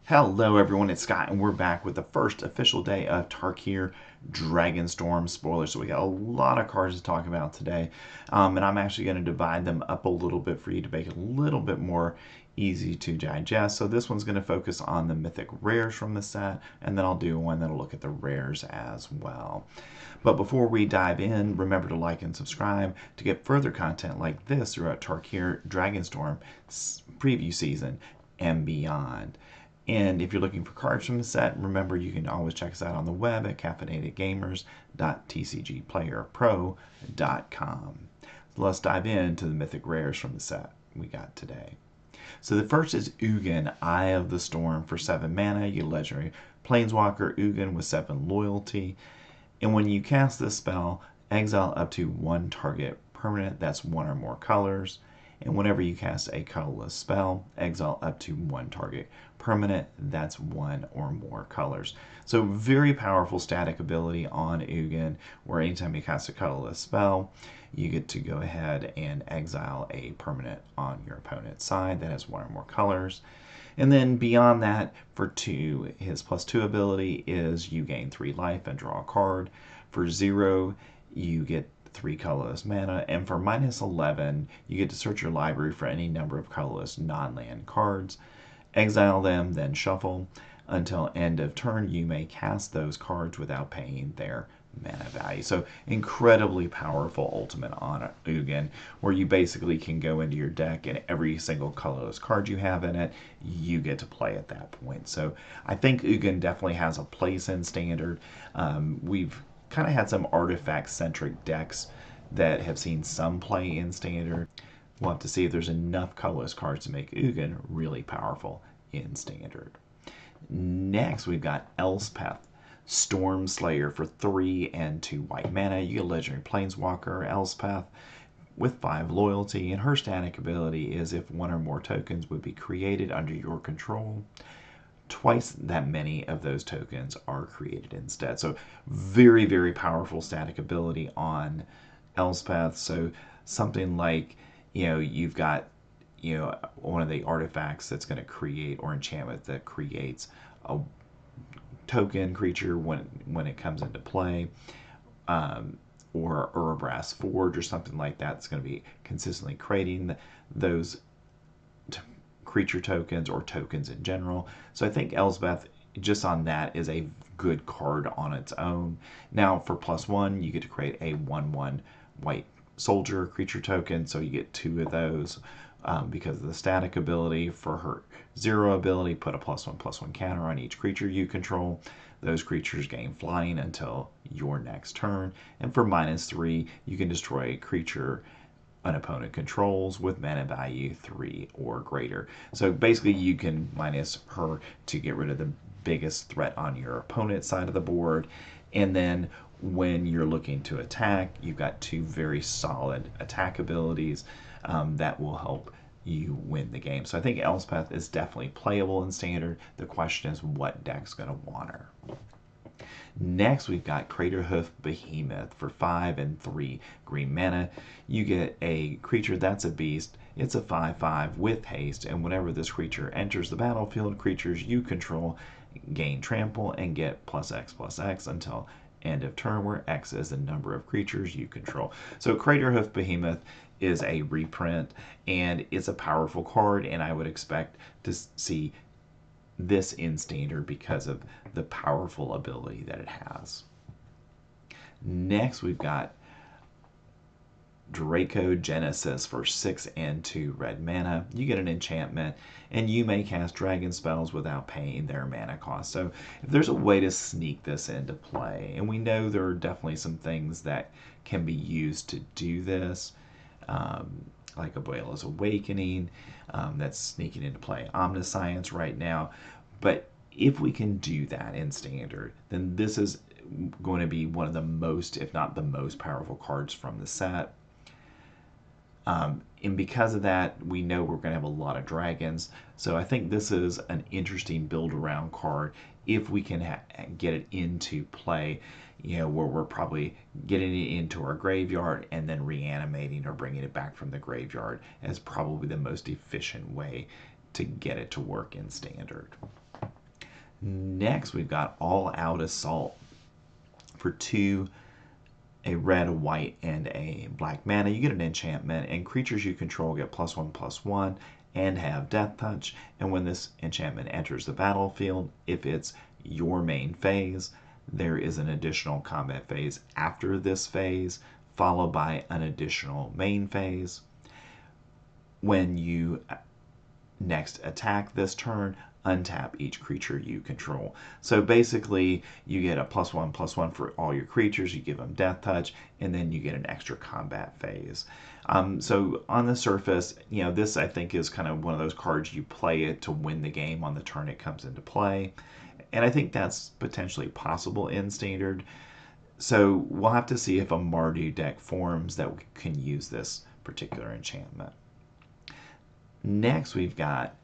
Hello everyone, it's Scott, and we're back with the first official day of Tarkir Dragonstorm spoilers. So we got a lot of cards to talk about today, and I'm actually going to divide them up a little bit for you to make it a little bit more easy to digest. So this one's going to focus on the Mythic rares from the set, and then I'll do one that'll look at the rares as well. But before we dive in, remember to like and subscribe to get further content like this throughout Tarkir Dragonstorm preview season and beyond. And if you're looking for cards from the set, remember you can always check us out on the web at caffeinatedgamers.tcgplayerpro.com. So let's dive into the mythic rares from the set we got today. So the first is Ugin, Eye of the Storm for 7 mana. You get legendary Planeswalker Ugin with 7 loyalty. And when you cast this spell, exile up to 1 target permanent, that's 1 or more colors. And whenever you cast a colorless spell, exile up to 1 target permanent, that's 1 or more colors. So very powerful static ability on Ugin, where anytime you cast a colorless spell, you get to go ahead and exile a permanent on your opponent's side that has 1 or more colors. And then beyond that, for 2, his +2 ability is you gain 3 life and draw a card. For 0, you get 3 colorless mana, and for -11, you get to search your library for any number of colorless non-land cards, exile them, then shuffle. Until end of turn, you may cast those cards without paying their mana value. So incredibly powerful ultimate on Ugin, where you basically can go into your deck and every single colorless card you have in it, you get to play at that point. So I think Ugin definitely has a place in Standard. We've kind of had some artifact-centric decks that have seen some play in Standard. We'll have to see if there's enough colorless cards to make Ugin really powerful in Standard. Next, we've got Elspeth, Storm Slayer for 3 and 2 white mana. You get a legendary Planeswalker, Elspeth, with 5 loyalty, and her static ability is if 1 or more tokens would be created under your control, twice that many of those tokens are created instead. So very, very powerful static ability on Elspeth. So something like, you've got, one of the artifacts that's going to create, or enchantment that creates a token creature when it comes into play, or Urabrass Forge or something like that. It's going to be consistently creating those creature tokens or tokens in general. So I think Elspeth, just on that, is a good card on its own. Now for +1, you get to create a 1/1 white soldier creature token, so you get 2 of those because of the static ability. For her 0 ability, put a +1/+1 counter on each creature you control. Those creatures gain flying until your next turn. And for -3, you can destroy a creature an opponent controls with mana value 3 or greater. So basically you can minus her to get rid of the biggest threat on your opponent's side of the board. And then when you're looking to attack, you've got 2 very solid attack abilities that will help you win the game. So I think Elspeth is definitely playable in Standard. The question is what deck's going to want her. Next, we've got Craterhoof Behemoth for 5 and 3 green mana. You get a creature that's a beast. It's a 5/5 with haste, and whenever this creature enters the battlefield, creatures you control gain trample and get +X/+X until end of turn, where X is the number of creatures you control. So Craterhoof Behemoth is a reprint, and it's a powerful card, and I would expect to see this in Standard because of the powerful ability that it has. Next, we've got Draco Genesis for 6 and 2 red mana. You get an enchantment, and you may cast dragon spells without paying their mana cost. So if there's a way to sneak this into play, and we know there are definitely some things that can be used to do this, like Abuela's Awakening, that's sneaking into play Omniscience right now. But if we can do that in Standard, then this is going to be one of the most, if not the most powerful cards from the set. And because of that, we know we're going to have a lot of dragons. So I think this is an interesting build around card if we can get it into play, where we're probably getting it into our graveyard and then reanimating or bringing it back from the graveyard as probably the most efficient way to get it to work in Standard. Next, we've got All Out Assault for 2, a red, a white, and a black mana. You get an enchantment, and creatures you control get +1/+1 and have Death Touch. And when this enchantment enters the battlefield, if it's your main phase, there is an additional combat phase after this phase, followed by an additional main phase. When you next attack this turn, untap each creature you control. So basically, you get a +1/+1 for all your creatures, you give them Death Touch, and then you get an extra combat phase. So on the surface, this I think is kind of one of those cards you play it to win the game on the turn it comes into play. And I think that's potentially possible in Standard. So we'll have to see if a Mardu deck forms that can use this particular enchantment. Next, we've got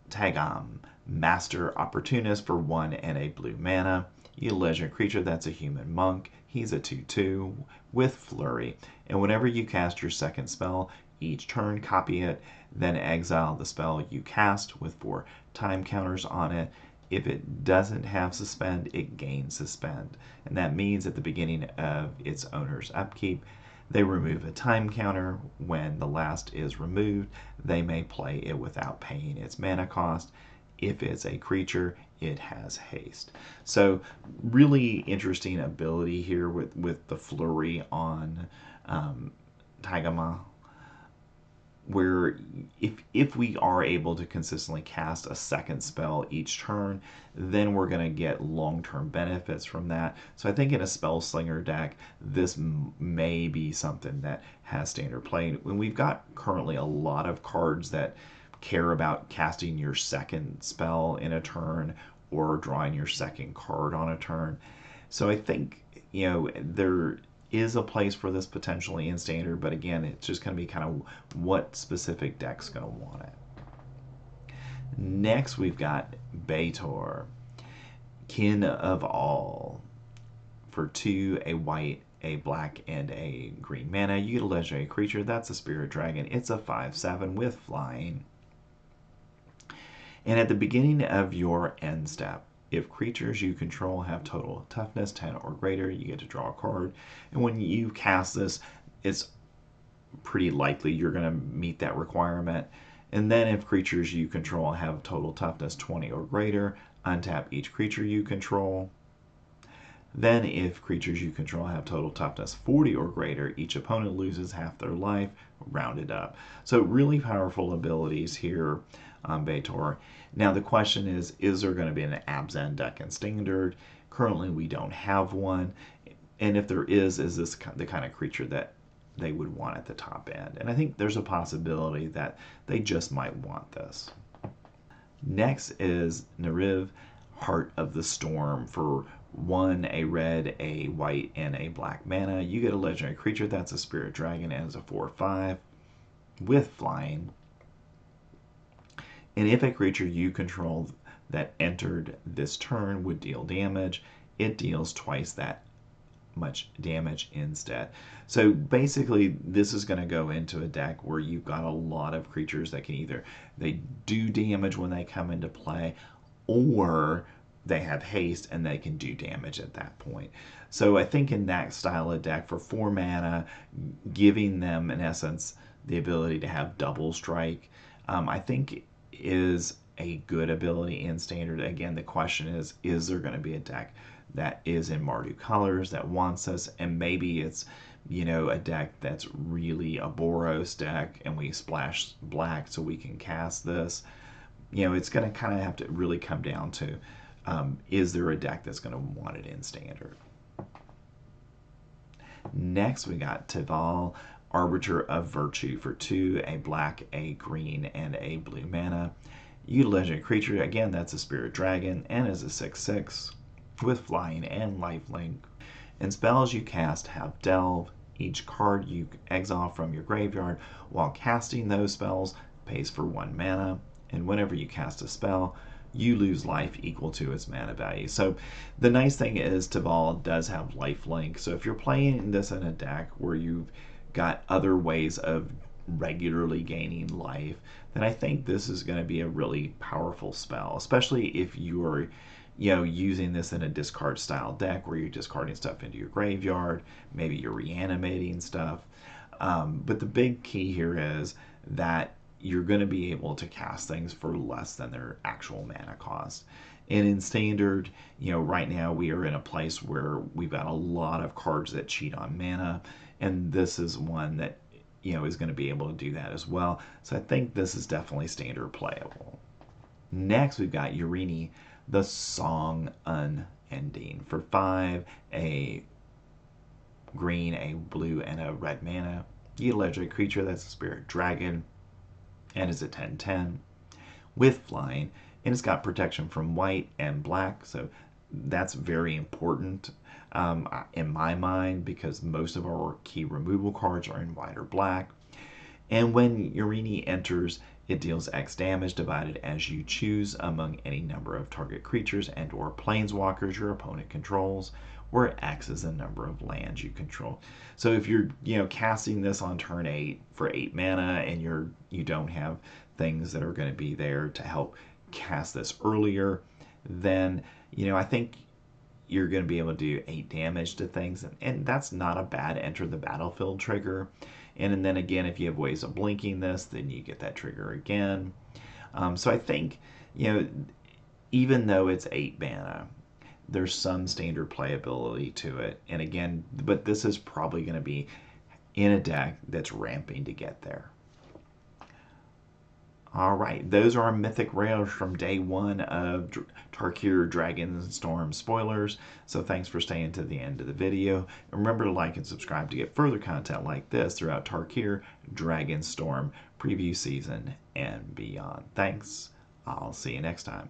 Tagam, Master Opportunist for 1 and a blue mana. You legendary creature that's a human monk. He's a 2/2 with Flurry. And whenever you cast your second spell, each turn copy it, then exile the spell you cast with 4 time counters on it. If it doesn't have Suspend, it gains Suspend. And that means at the beginning of its owner's upkeep, they remove a time counter. When the last is removed, they may play it without paying its mana cost. If it's a creature, it has haste. So really interesting ability here with the Flurry on Tagama, where if we are able to consistently cast a second spell each turn, then we're going to get long-term benefits from that. So I think in a Spell Slinger deck, this may be something that has Standard play. When we've got currently a lot of cards that care about casting your second spell in a turn or drawing your second card on a turn. So I think, there is a place for this potentially in Standard, but again, it's just going to be kind of what specific deck's going to want it. Next, we've got Baator, Kin of All, for 2, a white, a black, and a green mana. You get a legendary creature, that's a Spirit Dragon. It's a 5/7 with flying. And at the beginning of your end step, if creatures you control have total toughness 10 or greater, you get to draw a card. And when you cast this, it's pretty likely you're going to meet that requirement. And then if creatures you control have total toughness 20 or greater, untap each creature you control. Then if creatures you control have total toughness 40 or greater, each opponent loses half their life, rounded up. So really powerful abilities here on Baator. Now the question is there going to be an Abzan deck in Standard? Currently we don't have one. And if there is this the kind of creature that they would want at the top end? And I think there's a possibility that they just might want this. Next is Nariv, Heart of the Storm, for 1, a red, a white, and a black mana. You get a legendary creature that's a Spirit Dragon and is a 4/5 with flying. And if a creature you control that entered this turn would deal damage, it deals twice that much damage instead. So basically, this is going to go into a deck where you've got a lot of creatures that can either they do damage when they come into play, or they have haste and they can do damage at that point. So I think in that style of deck, for 4 mana, giving them in essence the ability to have double strike, I think is a good ability in Standard. Again, the question is there going to be a deck that is in Mardu colors that wants this? And maybe it's a deck that's really a Boros deck and we splash black so we can cast this. It's going to kind of have to really come down to is there a deck that's going to want it in Standard? Next, we got Tival, Arbiter of Virtue, for 2, a black, a green, and a blue mana. You get a legendary creature, again, that's a Spirit Dragon, and is a 6/6 with flying and lifelink. And spells you cast have Delve. Each card you exile from your graveyard while casting those spells pays for 1 mana. And whenever you cast a spell, you lose life equal to its mana value. So the nice thing is Tival does have lifelink. So if you're playing this in a deck where you've got other ways of regularly gaining life, then I think this is going to be a really powerful spell, especially if you're using this in a discard style deck where you're discarding stuff into your graveyard, maybe you're reanimating stuff. But the big key here is that you're going to be able to cast things for less than their actual mana cost. And in standard, right now we are in a place where we've got a lot of cards that cheat on mana, and this is one that is going to be able to do that as well. So I think this is definitely standard playable. Next, we've got Urini, the Song Unending. For 5, a green, a blue, and a red mana. You get a legendary creature that's a spirit dragon, and is a 10/10 with flying, and it's got protection from white and black, so that's very important in my mind, because most of our key removal cards are in white or black. And when Urini enters, it deals X damage divided as you choose among any number of target creatures and or planeswalkers your opponent controls, where X is the number of lands you control. So if you're casting this on turn 8 for 8 mana, and you don't have things that are going to be there to help cast this earlier, then I think you're going to be able to do 8 damage to things, and that's not a bad enter the battlefield trigger. And then again, if you have ways of blinking this, then you get that trigger again. So I think even though it's 8 mana, there's some standard playability to it. And again, but this is probably going to be in a deck that's ramping to get there. All right, those are our mythic rares from day 1 of Tarkir Dragonstorm spoilers. So thanks for staying to the end of the video. And remember to like and subscribe to get further content like this throughout Tarkir Dragonstorm preview season and beyond. Thanks. I'll see you next time.